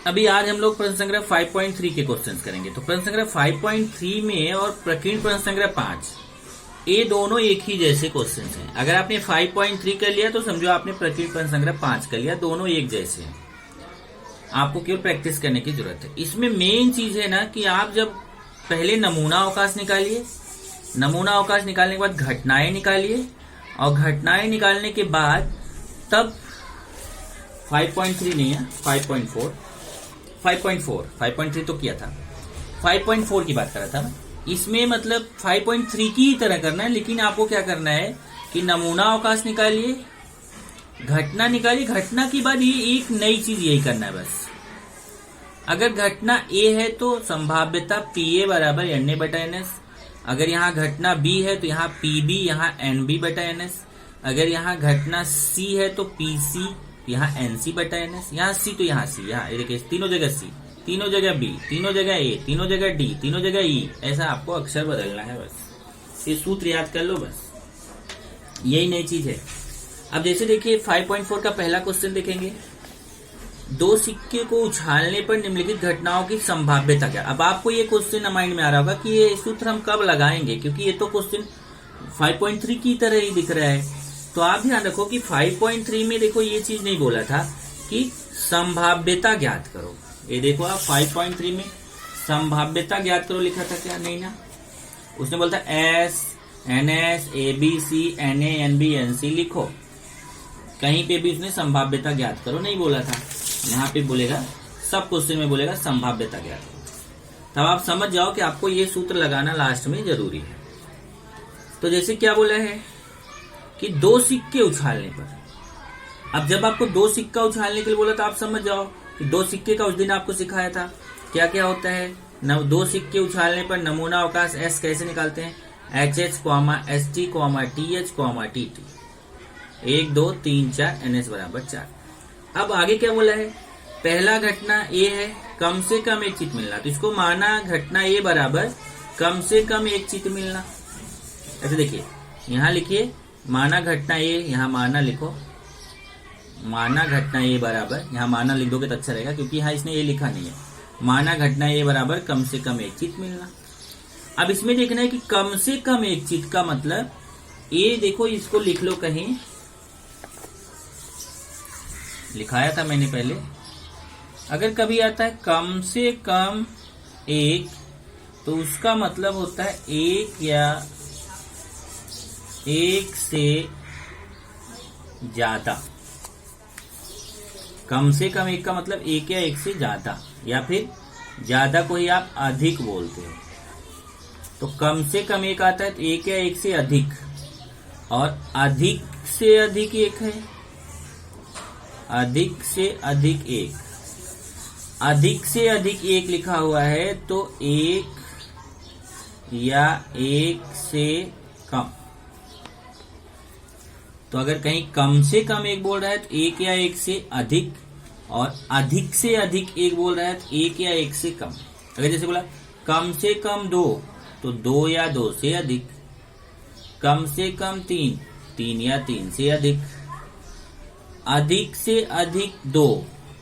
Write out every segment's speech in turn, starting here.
अभी आज हम लोग प्रश्न संग्रह 5.3 के क्वेश्चंस करेंगे। तो प्रश्न संग्रह 5.3 में और प्रकीर्ण प्रश्न संग्रह 5 ये दोनों एक ही जैसे क्वेश्चंस हैं। अगर आपने 5.3 कर लिया तो समझो आपने प्रकीर्ण प्रश्न संग्रह 5 कर लिया, दोनों एक जैसे हैं। आपको केवल प्रैक्टिस करने की जरूरत है। इसमें मेन चीज है ना कि आप जब पहले नमूना अवकाश निकालिए, नमूना अवकाश निकालने के बाद घटनाएं निकालिए और घटनाएं निकालने के बाद तब 5.3 नहीं है 5.3 तो किया था, 5.4 की बात कर रहा था मैं। इसमें मतलब 5.3 की ही तरह करना है, लेकिन आपको क्या करना है कि नमूना अवकाश निकालिए, घटना निकालिए, घटना के बाद ये एक नई चीज यही करना है बस। अगर घटना ए है तो संभाव्यता पीए बराबर एन ए बटा एन एस। अगर यहाँ घटना बी है तो यहाँ पीबी यहाँ एनबी बटा एन एस। अगर यहाँ घटना सी है तो पीसी यहाँ एनसी बटा एन एस। यहाँ सी तो यहाँ सी, यहाँ देखिए तीनों जगह सी, तीनों जगह बी, तीनों जगह ए, तीनों जगह डी, तीनों जगह ई। ऐसा आपको अक्षर बदलना है बस। ये सूत्र याद कर लो बस, यही नई चीज है। अब जैसे देखिए 5.4 का पहला क्वेश्चन देखेंगे, दो सिक्के को उछालने पर निम्नलिखित घटनाओं की संभाव्यता क्या। अब आपको ये क्वेश्चन माइंड में आ रहा होगा कि ये सूत्र हम कब लगाएंगे, क्योंकि ये तो क्वेश्चन 5.3 की तरह ही दिख रहा है। तो आप ध्यान रखो कि 5.3 में देखो ये चीज नहीं बोला था कि संभाव्यता ज्ञात करो। ये देखो आप 5.3 में संभाव्यता ज्ञात करो लिखा था क्या, नहीं ना। उसने बोलता S N S A B C N A N B N C लिखो। कहीं पे भी उसने संभाव्यता ज्ञात करो नहीं बोला था। यहाँ पे बोलेगा, सब क्वेश्चन में बोलेगा संभाव्यता ज्ञात करो। तब आप समझ जाओ कि आपको ये सूत्र लगाना लास्ट में जरूरी है। तो जैसे क्या बोला है कि दो सिक्के उछालने पर, अब जब आपको दो सिक्का उछालने के लिए बोला तो आप समझ जाओ कि दो सिक्के का उस दिन आपको सिखाया था क्या क्या होता है। दो सिक्के उछालने पर नमूना अवकाश एस कैसे निकालते हैं, H H S T T H T T 1 2 3 4 N S बराबर 4। अब आगे क्या बोला है, पहला घटना ए है, कम से कम एक चित मिलना। तो इसको माना घटना ए बराबर कम से कम एक चित मिलना। ऐसे देखिए यहाँ लिखिए माना घटना ए, यहाँ माना लिखो, माना घटना ए बराबर, यहाँ माना लिख दोगे तो अच्छा रहेगा क्योंकि यहाँ इसने ए लिखा नहीं है। माना घटना ए बराबर कम से कम एक चित मिलना। अब इसमें देखना है कि कम से कम एक चित का मतलब ए, देखो इसको लिख लो कहीं, लिखाया था मैंने पहले। अगर कभी आता है कम से कम एक तो उसका मतलब होता है एक या एक से ज्यादा। कम से कम एक का मतलब एक या एक से ज्यादा, या फिर ज्यादा को ही आप अधिक बोलते हो। तो कम से कम एक आता है तो एक या एक से अधिक, और अधिक से अधिक एक है, अधिक से अधिक एक, अधिक से अधिक एक लिखा हुआ है तो एक या एक से कम। तो अगर कहीं कम से कम एक बोल रहा है तो एक या एक से अधिक, और अधिक से अधिक एक बोल रहा है तो एक या एक से कम। अगर जैसे बोला कम से कम 2 तो 2 या 2 से अधिक, कम से कम 3 3 या 3 से अधिक, अधिक से अधिक 2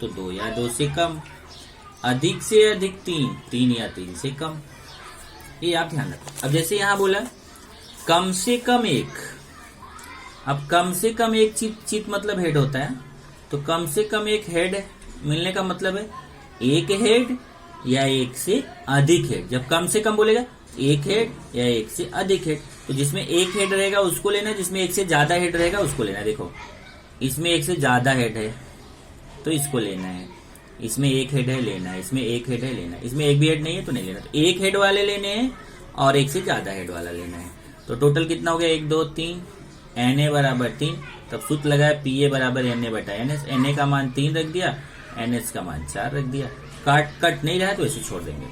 तो 2 या 2 से कम, अधिक से अधिक 3 3 या 3 से कम। ये आप ध्यान रखो। अब जैसे यहां बोला कम से कम एक, अब कम से कम एक चित मतलब हेड होता है, तो कम से कम एक हेड मिलने का मतलब है एक हेड या एक से अधिक हेड। जब कम से कम बोलेगा एक हेड या एक से अधिक हेड, तो जिसमें एक हेड रहेगा उसको लेना, जिसमें एक से ज्यादा हेड रहेगा उसको लेना। देखो इसमें एक से ज्यादा हेड है तो इसको लेना है, इसमें एक हेड है लेना है, इसमें एक हेड है लेना है, इसमें एक भी हेड नहीं है तो नहीं लेना। तो एक हेड वाले लेने हैं और एक से ज्यादा हेड वाला लेना है। तो टोटल कितना हो गया 1 2 3, एन ए बराबर 3। तब सूत्र लगाया पी ए बराबर एन ए बटा एन एस। एन ए का मान 3 रख दिया, एन एस का मान 4 रख दिया। कट नहीं रहा तो ऐसे छोड़ देंगे।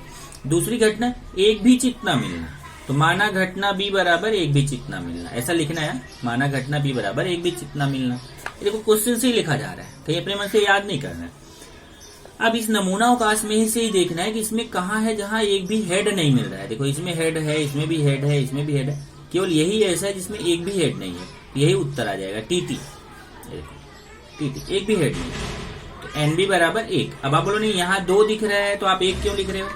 दूसरी घटना एक भी चित न मिलना, तो माना घटना बी बराबर एक भी चित न मिलना, ऐसा लिखना है। माना घटना बी बराबर एक भी चित न मिलना। देखो क्वेश्चन से ही लिखा जा रहा है, कहीं अपने मन से याद नहीं करना है। अब इस नमूना अवकाश में से ही देखना है कि इसमें कहाँ है जहां एक भी हेड नहीं मिल रहा है। देखो इसमें हेड है, इसमें भी हेड है, इसमें भी हेड है, केवल यही ऐसा है जिसमें एक भी हेड नहीं है। यही उत्तर आ जाएगा टीटी। टीटी एक भी हेड नहीं है। तो NB बराबर 1। अब आप बोलो नहीं यहाँ 2 दिख रहा है तो आप 1 क्यों लिख रहे हो?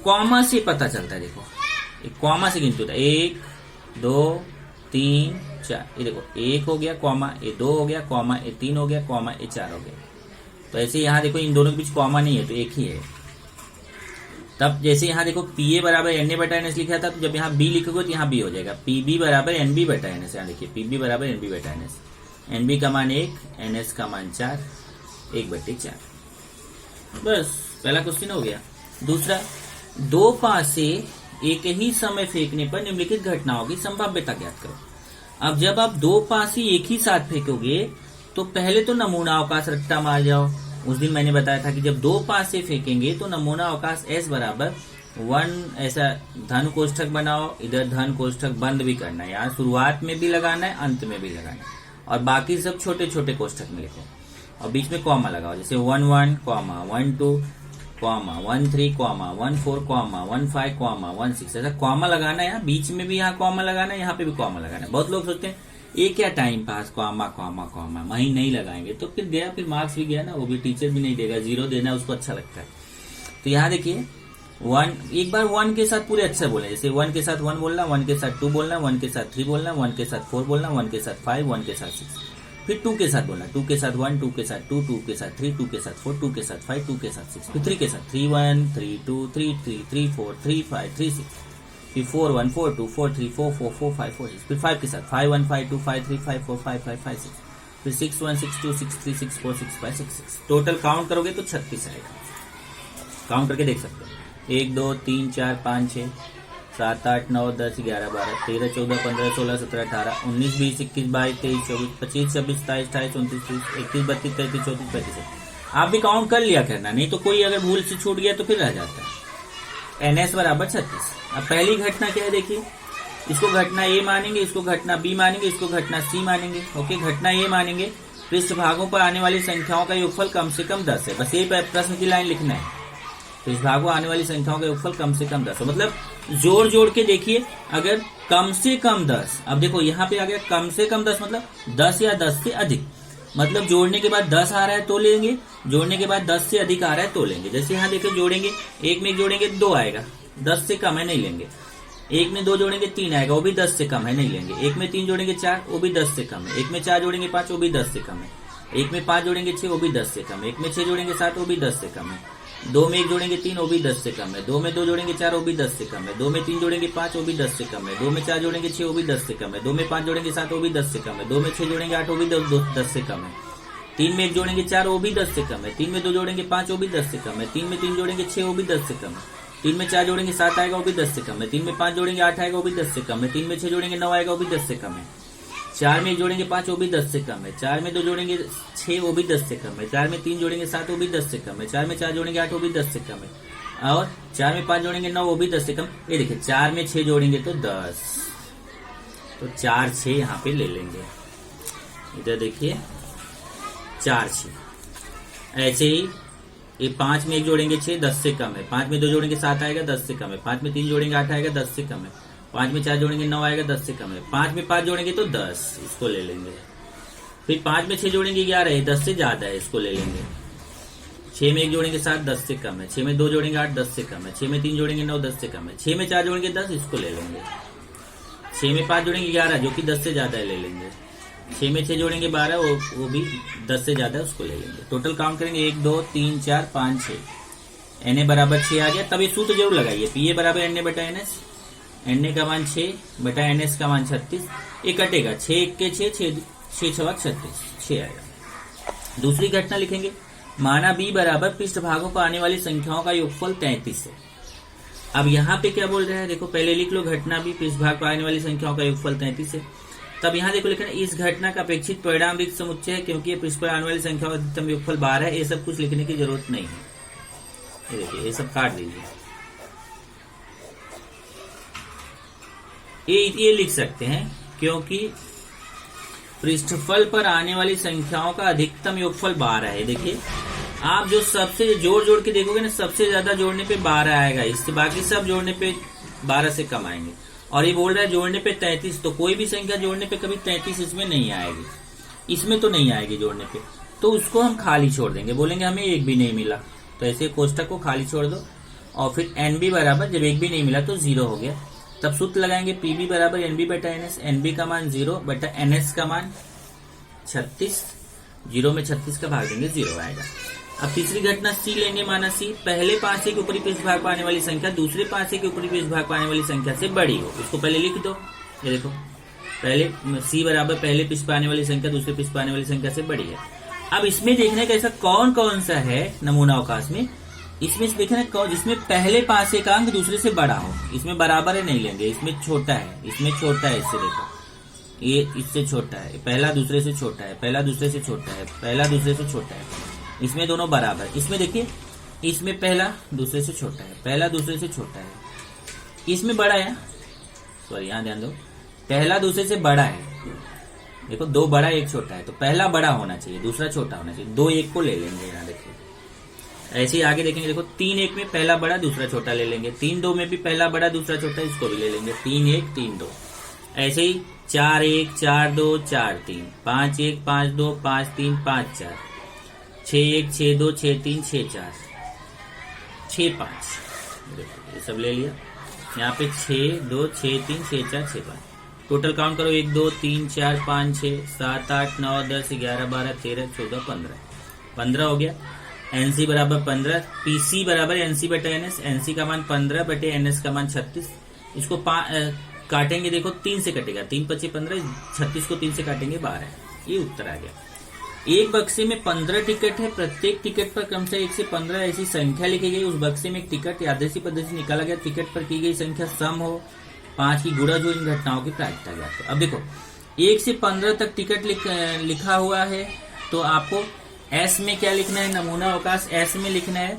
कॉमा से पता चलता है। देखो एक कॉमा से गिनती होता है, 1 2 3 4। ये देखो 1 हो गया कॉमा, ये 2 हो गया कॉमा, ये 3 हो गया कॉमा, ये 4 हो गया। तो ऐसे यहाँ देखो इन दोनों के बीच कॉमा नहीं है तो एक ही है। तब जैसे यहाँ देखो PA बराबर NA बटा NS लिखा था, तो जब यहाँ B लिखोगे तो यहाँ B हो जाएगा, PB बराबर NB बटा NS। यहाँ देखिए PB बराबर NB बटा NS, NB का मान 1, NS का मान 4, 1/4। बस पहला क्वेश्चन हो गया। दूसरा, 2 पासे एक ही समय फेंकने पर निम्नलिखित घटनाओं की संभाव्यता ज्ञात करो। अब जब आप 2 पासे एक ही साथ फेंकोगे तो पहले तो नमूना अवकाश रट्टा मार जाओ। उस दिन मैंने बताया था कि जब 2 पासे फेंकेंगे तो नमूना अवकाश S बराबर 1 ऐसा धन कोष्ठक बनाओ, इधर धन कोष्ठक बंद भी करना है, यहाँ शुरुआत में भी लगाना है अंत में भी लगाना है, और बाकी सब छोटे छोटे कोष्ठक में लिखो और बीच में कॉमा लगाओ। जैसे 1 1 comma 1 2 comma 1 3 comma 1 4 comma 1 5 comma 1 6। ऐसा कॉमा लगाना है, बीच में भी यहाँ कॉमा लगाना है, यहाँ पे भी कॉमा लगाना है। बहुत लोग सोचते हैं ये क्या time pass, comma comma comma, वहीं नहीं लगाएंगे तो फिर गया, फिर मार्क्स भी गया ना, वो भी टीचर भी नहीं देगा, 0 देना उसको अच्छा लगता है। तो यहाँ देखिए 1, एक बार 1 के साथ पूरे अच्छे बोले, जैसे 1 के साथ 1 बोलना, 1 के साथ 2 बोलना, 1 के साथ 3 बोलना, 1 के साथ 4 बोलना, 1 के साथ 5, 1 के साथ 6, फिर 2 के साथ बोलना, 2 के साथ 1, 2 के साथ 2, 2 के साथ 3, 2 के साथ 4, 2 के साथ 5, 2 के साथ 6, फिर 3 के साथ 3 1 3 2 3 3 3 4 3 5 3 6, फिर 4 1 4 2 4 3 4 4 4 5 4 6, फिर 5 के साथ 5 1 5 2 5 3 5 4 5 5 5 6, फिर 6 1 6 2 6 3 6 4 6 5 6 6। टोटल काउंट करोगे तो 36 आएगा। काउंट करके देख सकते हो, 1 2 3 4 5 6 7 8 9 10 11 12 13 14 15 16 17 18 19 20 21 22 23 24 25 26 27 28 29 30 31 32 33 34 35। आप भी काउंट कर लिया करना, नहीं तो कोई अगर भूल से छूट गया तो फिर रह जाता है। NS बराबर 36। अब पहली घटना क्या है देखिए, इसको घटना A मानेंगे, इसको घटना B मानेंगे, इसको घटना C मानेंगे। ओके, घटना A मानेंगे, पृष्ठ भागों पर आने वाली संख्याओं का योगफल कम से कम 10 है। बस ये प्रश्न की लाइन लिखना है, पृष्ठ भागों आने वाली संख्याओं का योगफल कम से कम 10 हो। मतलब जोड़ जोड़ के देखिए, अगर कम से कम 10, अब देखो यहाँ पे आ गया कम से कम 10 मतलब 10 या 10 से अधिक, मतलब जोड़ने के बाद 10 आ रहा है तो लेंगे, जोड़ने के बाद 10 से अधिक आ रहा है तो लेंगे। जैसे यहाँ देखो जोड़ेंगे, 1 में 1 जोड़ेंगे 2 आएगा, 10 से कम है नहीं लेंगे। 1 में 2 जोड़ेंगे 3 आएगा, वो भी 10 से कम है नहीं लेंगे। 1 में 3 जोड़ेंगे 4, वो भी 10 से कम है। 1 में 4 जोड़ेंगे 5, वो भी 10 से कम है। 1 में 5 जोड़ेंगे 6, वो भी 10 से कम है। 1 में 6 जोड़ेंगे 7, वो भी 10 से कम है। 2 में 1 जोड़ेंगे 3, वो भी 10 से कम है। 2 में 2 जोड़ेंगे 4, वो भी 10 से कम है। 2 में 3 जोड़ेंगे 5, वो भी 10 से कम है। 2 में 4 जोड़ेंगे 6, वो भी 10 से कम है। 2 में 5 जोड़ेंगे 7, वो भी 10 से कम है। 2 में 6 जोड़ेंगे 8, वो भी 10 से कम है। 3 में 1 जोड़ेंगे 4, वो भी 10 से कम है। 3 में 2 जोड़ेंगे 5, वो भी 10 से कम है। 3 में 3 जोड़ेंगे 6, वो भी 10 से कम है। 3 में 4 जोड़ेंगे 7 आएगा, वो भी 10 से कम है। 3 में 5 जोड़ेंगे 8 आएगा, वो भी 10 से कम है। 3 में 6 जोड़ेंगे 9 आएगा, वो भी 10 से कम है। 4 में 1 जोड़ेंगे 5, वो भी 10 से कम है। 4 में 2 जोड़ेंगे 6, वो भी 10 से कम है। 4 में 3 जोड़ेंगे 7, वो भी 10 से कम है। 4 में 4 जोड़ेंगे 8, वो भी 10 से कम है। और 4 में 5 जोड़ेंगे 9, वो भी 10 से कम। ये देखिए 4 में 6 जोड़ेंगे तो 10, तो 4 6 यहाँ पे ले लेंगे। इधर देखिए 4 6। ऐसे ही ये 5 में 1 जोड़ेंगे 6, 10 से कम है। 5 में 2 जोड़ेंगे 7 आएगा, 10 से कम है। 5 में 3 जोड़ेंगे 8 आएगा, 10 से कम है। 5 में 4 जोड़ेंगे 9 आएगा, 10 से कम है। 5 में 5 जोड़ेंगे तो 10, इसको ले लेंगे। फिर 5 में 6 जोड़ेंगे 11 है, 10 से ज्यादा है, इसको ले लेंगे। 6 में 1 जोड़ेंगे 7, 10 से कम है। 6 में 2 जोड़ेंगे 8, 10 से कम है। 6 में 3 जोड़ेंगे 9, 10 से कम है। 6 में 4 जोड़ेंगे 10, इसको ले लेंगे। 6 में 5 जोड़ेंगे 11, जो कि 10 से ज्यादा है, ले लेंगे। 6 में 6 जोड़ेंगे 12, वो भी 10 से ज्यादा है, उसको ले लेंगे। टोटल काउंट करेंगे 1 2 3 4 5 6। NA बराबर 6 आ गया। तब ये सूत्र जरूर लगाइए, PA बराबर NA बटा NS। NA का मान 6 बटा NS का मान 36। ये कटेगा, 6 1 के 6, 6 6 36, 6 आएगा। दूसरी घटना लिखेंगे, माना B बराबर पृष्ठ भागों पर आने वाली संख्याओं का योगफल 33 है। अब यहाँ पे क्या बोल रहे हैं, देखो पहले लिख लो, घटना B पृष्ठ भाग पर आने वाली संख्याओं का योगफल 33 है। तब यहाँ देखो लिखना, इस घटना का अपेक्षित परिणाम रिक्त समुच्चय है, क्योंकि ये पृष्ठ पर आने वाली संख्या का अधिकतम योगफल 12 है। ये सब कुछ लिखने की जरूरत नहीं है। ये देखिए, ये सब काट दीजिए। ये लिख सकते हैं, क्योंकि पृष्ठफल पर आने वाली संख्याओं का अधिकतम योगफल 12 है। देखिए, आप जो सबसे जोड़ जोड़ के देखोगे ना, सबसे ज्यादा जोड़ने पे 12 आएगा, इससे बाकी सब जोड़ने पे 12 से कम आएंगे। और ये बोल रहा है जोड़ने पे 33, तो कोई भी संख्या जोड़ने पे कभी 33 इसमें नहीं आएगी, इसमें तो नहीं आएगी जोड़ने पे। तो उसको हम खाली छोड़ देंगे, बोलेंगे हमें एक भी नहीं मिला, तो ऐसे कोष्टक को खाली छोड़ दो और फिर एनबी बराबर, जब एक भी नहीं मिला तो 0 हो गया, तब सूत्र लगाएंगे पीबी बराबर एनबी बटा एनएस, एनबी का मान 0 बटा एनएस का मान 36, 0 में 36 का भाग देंगे 0 आएगा। अब तीसरी घटना सी लेंगे, माना सी पहले पासे के ऊपरी पृष्ठ भाग पाने वाली संख्या दूसरे पासे के ऊपरी पृष्ठ भाग पाने वाली संख्या से बड़ी हो, उसको पहले लिख दो। ये देखो पहले सी बराबर पहले पृष्ठ पाने वाली संख्या दूसरे पृष्ठ पाने वाली संख्या से बड़ी है। अब इसमें देखना है कि ऐसा कौन कौन सा है नमूना अवकाश में, इसमें देखना है जिसमें पहले पासे का अंक दूसरे से बड़ा हो, इसमें बराबर है नहीं लेंगे, इसमें छोटा है, इसमें छोटा है, इससे देखो ये इससे छोटा है, पहला दूसरे से छोटा है, पहला दूसरे से छोटा है, पहला दूसरे से छोटा है, इसमें दोनों बराबर। इसमें देखिए इसमें पहला दूसरे से छोटा है, पहला दूसरे से छोटा है, इसमें बड़ा है, सॉरी यहाँ ध्यान दो, पहला दूसरे से बड़ा है, देखो 2 बड़ा 1 छोटा है, तो पहला बड़ा होना चाहिए दूसरा छोटा होना चाहिए, 2 1 को ले लेंगे यहाँ देखिए। ऐसे ही आगे देखेंगे, देखो 3 1 में पहला बड़ा दूसरा छोटा ले लेंगे, 3 2 में भी पहला बड़ा दूसरा छोटा, इसको भी ले लेंगे, 3 1 3 2। ऐसे ही 4 1 4 2 4 3, 5 1 5 2 5 3 5 4, 6 1 6 2 6 3 6 4 6 5, ये सब ले लिया। यहाँ पे 6 2 6 3 6 4 6 5, टोटल काउंट करो 1 2 3 4 5 6 7 8 9 10 11 12 13 14 15, 15 हो गया। एनसी बराबर 15, पीसी बराबर एनसी बटे एनएस, एनसी का मान 15 बटे एनएस का मान 36, इसको काटेंगे, देखो 3 से कटेगा, 3 5 15, 36 को 3 से काटेंगे 12, ये उत्तर आ गया। एक बक्से में 15 टिकट है, प्रत्येक टिकट पर क्रम से 1 से 15 ऐसी संख्या लिखी गई, उस बक्से में एक टिकट यादृच्छिक पद्धति से निकाला गया, टिकट पर की गई संख्या सम हो, 5 की गुणा जो इन घटनाओं की प्रायिकता ज्ञात करो। अब देखो 1 से 15 तक टिकट लिखा हुआ है, तो आपको एस में क्या लिखना है, नमूना अवकाश एस में लिखना है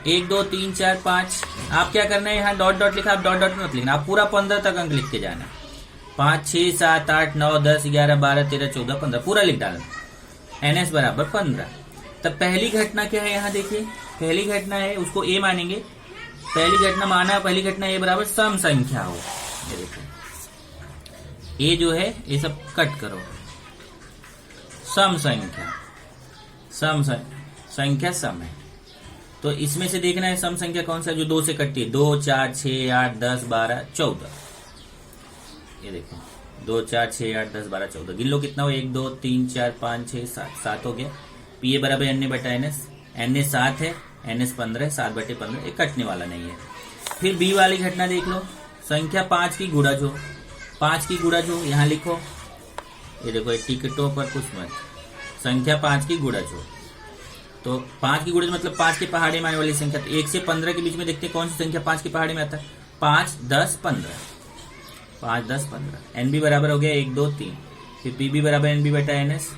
1 2 3 4 5, आप क्या करना है, यहाँ डॉट डॉट लिखा, आप डॉट डॉट मत लिखना, आप पूरा 15 तक अंक लिख के जाना, 5 6 7 8 9 10 11 12 13 14 15 पूरा लिख डालना, एनएस बराबर 15। तब पहली घटना क्या है, यहाँ देखिए पहली घटना है, उसको ए मानेंगे, पहली घटना माना, पहली घटना ए बराबर सम संख्या हो, ये देखो ए जो है ये सब कट करो, सम संख्या, सम संख्या सम है, तो इसमें से देखना है सम संख्या कौन सा है जो 2 से कटती है, 2 4 6 8 10 12 14, ये देखो 2 4 6 8 10 12 14, गिन लो कितना हो, 1 2 3 4 5 6 7, 7 हो गया। पीए बराबर एन ए बटा एनएस, एन ए 7 है, एनएस 15 है, 7 बटे 15, ये कटने वाला नहीं है। फिर बी वाली घटना देख लो, संख्या 5 की गुणा जो, 5 की गुणा जो यहाँ लिखो, ये देखो टिकटों पर कुछ मत, संख्या 5 की गुणा जो, तो 5 की गुणा मतलब 5 के पहाड़े में आने वाली संख्या, तो 1 से 15 के बीच में देखते हैं कौन सी संख्या 5 के पहाड़े में आता है, 5 10 15, 5 10 15, एनबी बराबर हो गया 1 2 3, फिर पीबी बराबर एनबी बटा एनएस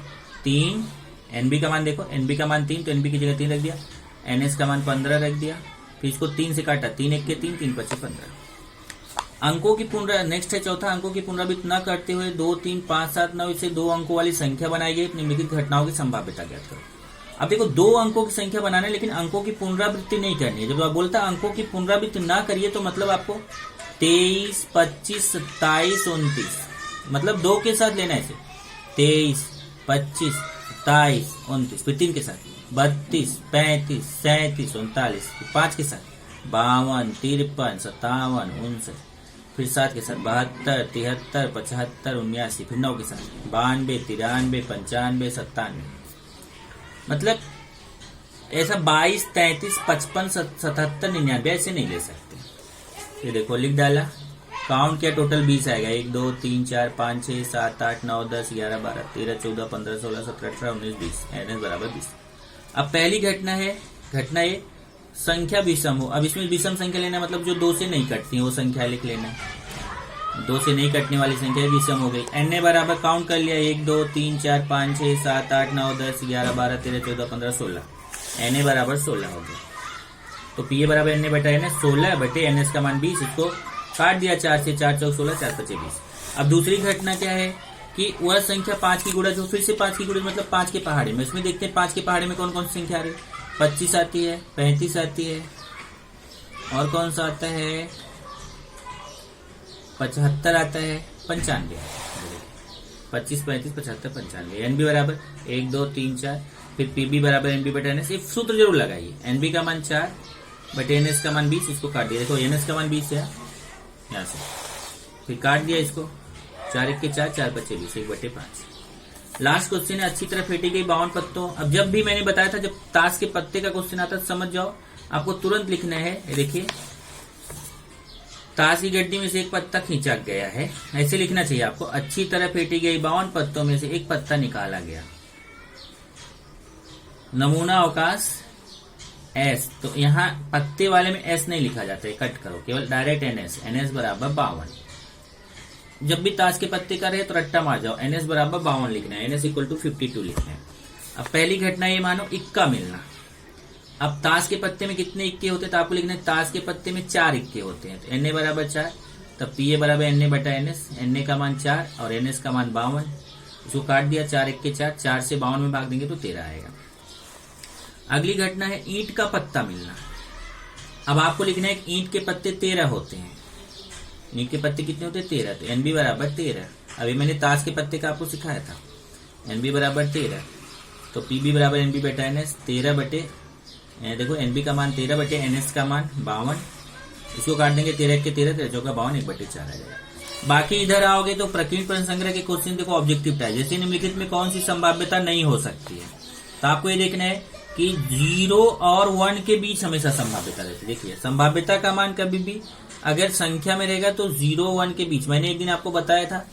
3, एनबी का मान देखो, एनबी का मान 3 तो एनबी की जगह 3 रख दिया, एनएस का मान 15 रख दिया, फिर इसको 3 से काटा, 3 1 के 3 3 5 15। अंकों की नेक्स्ट है चौथा, अंकों की पुनरावृत्ति न करते हुए 2 3 5 7 9 से 2 अंकों वाली संख्या बनाई गई, निम्नलिखित घटनाओं की संभाव्यता ज्ञात करो। अब देखो 2 अंकों की संख्या बनाना है, लेकिन अंकों की पुनरावृत्ति नहीं करनी है। जब आप बोलता अंकों की पुनरावृत्ति ना करिए तो मतलब आपको 23 25 27 29, मतलब 2 के साथ लेना है इसे, 23 25 27 29, फिर 3 के साथ 32 35 37 39, 5 के साथ 52 53 57 59, फिर 7 के साथ 72 73 75 79, फिर 9 के साथ 92 93 95 97, मतलब ऐसा 22 33 55 77 99 ऐसे नहीं ले सकते। ये देखो लिख डाला, काउंट किया, टोटल 20 आएगा, 1 2 3 4 5 6 7 8 9 10 11 12 13 14 15 16 17 18 19 20, एनएस बराबर 20। अब पहली घटना है, घटना ये संख्या विषम हो। अब इसमें विषम संख्या लेना मतलब जो 2 से नहीं कटती है वो संख्या लिख लेना है, 2 से नहीं कटने वाली संख्या विषम हो गई। एन ए बराबर काउंट कर लिया, 1 2 3 4 5 6 7 8 9 10 11 12 13 14 15 16, एन ए बराबर 16 हो गया। तो पी ए बराबर एन ए बटा एन एस 16 बटे एन एस का मान 20, इसको काट दिया, 4 से 4 चौक 16 4 5 20। अब दूसरी घटना क्या है कि वह संख्या 5 की गुणा जो, फिर से 5 की गुणा मतलब 5 के पहाड़े में, इसमें देखते हैं 5 के पहाड़े में कौन कौन सी संख्या आ रही है, 25 आती है, 35 आती है, और कौन सा आता है, 75 आता है, 95, 25 35 75 95। एन बी बराबर 1 2 3 4 फिर पीबी बराबर एनबी बटे एनएस। ये सूत्र जरूर लगाइए। एनबी का मान 4 बटे एनएस का मान 20, इसको काट दिया। देखो एनएस का मान 20 है यहाँ से, फिर काट दिया इसको। 4 1 के 4, 4 5 20, 1 बटे 5। लास्ट क्वेश्चन है अच्छी तरह फेंटी गई 52 पत्तों। अब जब भी मैंने बताया था जब ताश के पत्ते का क्वेश्चन आता है समझ जाओ, आपको तुरंत लिखना है। देखिए ताश की गड्डी में से एक पत्ता खींचा गया है, ऐसे लिखना चाहिए आपको। अच्छी तरह फेंटी गई 52 पत्तों में से एक पत्ता निकाला गया। नमूना अवकाश एस, तो यहाँ पत्ते वाले में एस नहीं लिखा जाता है, कट करो, केवल डायरेक्ट एनएस। एनएस बराबर 52। जब भी ताश के पत्ते का रहे तो रट्टा मार जाओ, एनएस बराबर 52 लिखना है, एनएस इक्वल टू 52 लिखना है। अब पहली घटना ये मानो इक्का मिलना। अब ताश के पत्ते में कितने इक्के होते हैं तो आपको लिखना है ताश के पत्ते में 4 इक्के होते हैं। तो एनए बराबर 4, तब पीए बराबर एनए बटा एनएस। एनए का मान 4 और एनएस का मान 52, इसको काट दिया। 4 1 के 4, 4 से 52 में भाग देंगे तो 13 आएगा। अगली घटना है ईंट का पत्ता मिलना। अब आपको लिखना है ईंट के पत्ते 13 होते हैं। ईंट के पत्ते कितने होते हैं? 13। तो एनबी बराबर 13। अभी मैंने ताश के पत्ते का आपको सिखाया था। एनबी बराबर 13, तो पीबी बराबर एनबी बटा एनएस। 13 बटे, देखो एनबी का मान 13 बटे एनएस का मान 52, इसको काट देंगे। 13 के 13, 13 चौका 52, 1 बटे 4 आ जाएगा। बाकी इधर आओगे तो प्रकीर्णन प्रश्न संग्रह के क्वेश्चन देखो ऑब्जेक्टिव टाइप। जैसे निम्नलिखित में कौन सी संभाव्यता नहीं हो सकती है, तो आपको ये देखना है कि 0 और 1 के बीच हमेशा संभाव्यता रहती है। देखिए संभाव्यता का मान कभी भी अगर संख्या में रहेगा तो 0 1 के बीच। मैंने एक दिन आपको बताया था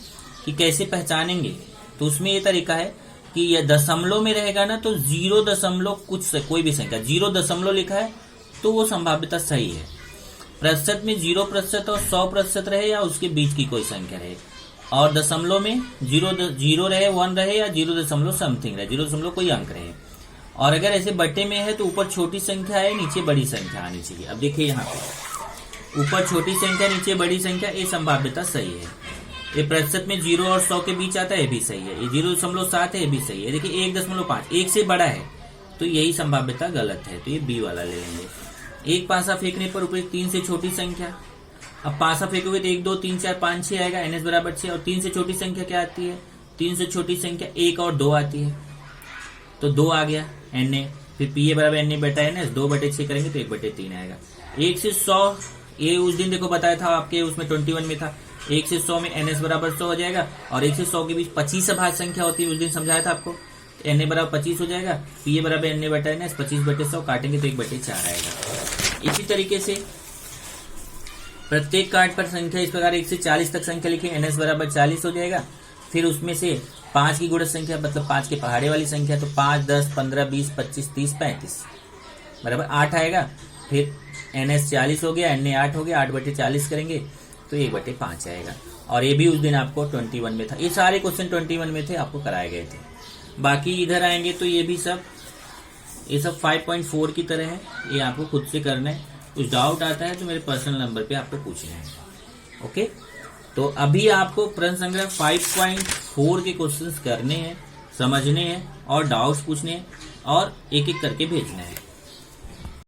कि कैसे पहचानेंगे, तो उसमें ये तरीका है कि यह दशमलव में रहेगा ना तो 0 दशमलव कुछ से कोई भी संख्या 0 दशमलव लिखा है तो वो संभाव्यता सही है। प्रतिशत में 0% और 100% रहे या उसके बीच की कोई संख्या रहे, और दशमलव में 0 रहे, 1 रहे या 0 दशमलव समथिंग रहे, 0 दशमलव कोई अंक रहे। और अगर ऐसे बटे में है तो ऊपर छोटी संख्या है, नीचे बड़ी संख्या आनी चाहिए। अब देखिए यहाँ पे ऊपर छोटी संख्या, नीचे बड़ी संख्या, ये संभाव्यता सही है। ये प्रतिशत में 0 और 100 के बीच आता है, ये भी सही है। ये 0.7 है, ये भी सही है। देखिए 1.5, 1 से बड़ा है तो यही संभाव्यता गलत है, तो ये बी वाला ले लेंगे। एक पासा फेंकने पर ऊपर 3 से छोटी संख्या। अब पासा फेंकोगे तो 1 2 3 4 5 6 आएगा, एनएस बराबर 6। और 3 से छोटी संख्या क्या आती है? 3 से छोटी संख्या 1 और 2 आती है, तो 2 आ गया एनए। फिर पीए बराबर एनए बटा एनएस, 2 बटे 6 करेंगे तो 1 बटे 3 आएगा। 1 से 100, ये उस दिन देखो बताया था आपके उसमें 21 में था। 1 से 100 में एनएस बराबर 100 हो जाएगा, और 1 से 100 के बीच 25 अभाज्य संख्या होती है, उस दिन समझाया था आपको। एनए बराबर 25 हो जाएगा, पीए बराबर एनए बटा एनएस, 25 बटे 100 काटेंगे तो 1 बटे 4 आएगा। इसी तरीके से प्रत्येक कार्ड पर संख्या इस प्रकार 1 से 40 तक संख्या लिखें, एनएस बराबर 40 हो जाएगा। फिर उसमें से 5 की गुणज संख्या मतलब 5 के पहाड़े वाली संख्या, तो 5 10 15 20 25 30 35 बराबर 8 आएगा। फिर एनएस 40 हो गया, एनए 8 हो गया, 8 बटे 40 करेंगे तो 1 बटे 5 आएगा। और ये भी उस दिन आपको 21 में था। ये सारे क्वेश्चन 21 में थे, आपको कराए गए थे। बाकी इधर आएंगे तो ये सब 5.4 की तरह है, ये आपको खुद से करना है। कुछ डाउट आता है तो मेरे पर्सनल नंबर पे आपको पूछना है। ओके, तो अभी आपको प्रश्न संग्रह 5.4 के क्वेश्चंस करने हैं, समझने हैं और डाउट्स पूछने हैं, और एक एक करके भेजना है।